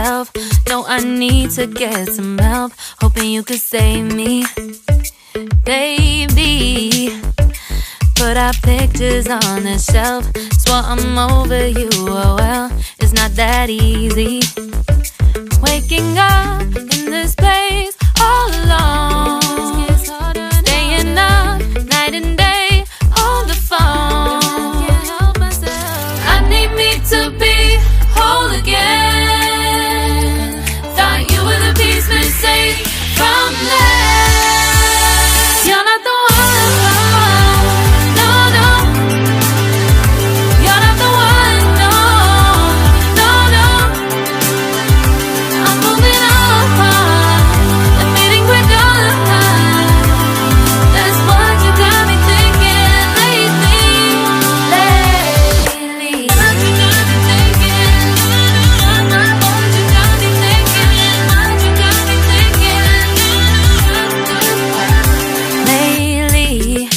myself. No, I need to get some help. Hoping you could save me, baby. Put our pictures on the shelf. Swore I'm over you, oh well, it's not that easy. Waking up in this place all alone, staying up night and day on the phone. I need me to be whole again. Thought you were the piece missing from left. You're not the one, no, no. You're not the one, no, no, no. I'm moving on, admitting we're done. That's what you got me thinking lately. What you got me thinking? What you got me thinking? What you got me thinking? Lately,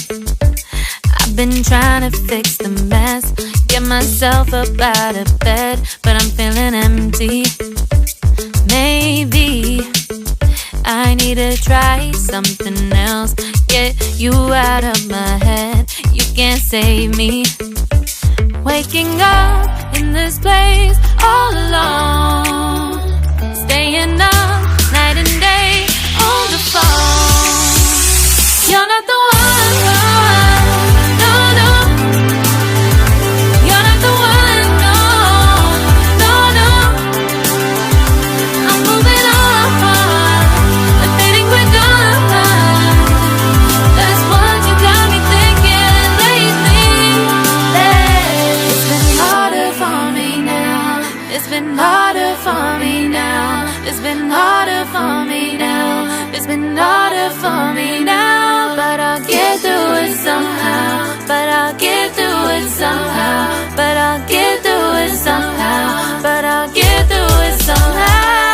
I've been trying to fix the mess, get myself up out of bed, but I'm feeling empty. Maybe I need to try something else. Get you out of my head, you can't save me. Waking up in this place all alone, staying up night and day on the phone. You're not the one, no, no. You're not the one, no, no, no. I'm moving on, admitting we're done. That's what you got me thinking lately. It's been harder for me now. It's been harder for me now. It's been harder for me now. It's been harder for me now. But I'll get through it somehow. But I'll get through it somehow. But I'll get through it somehow. But I'll get through it somehow.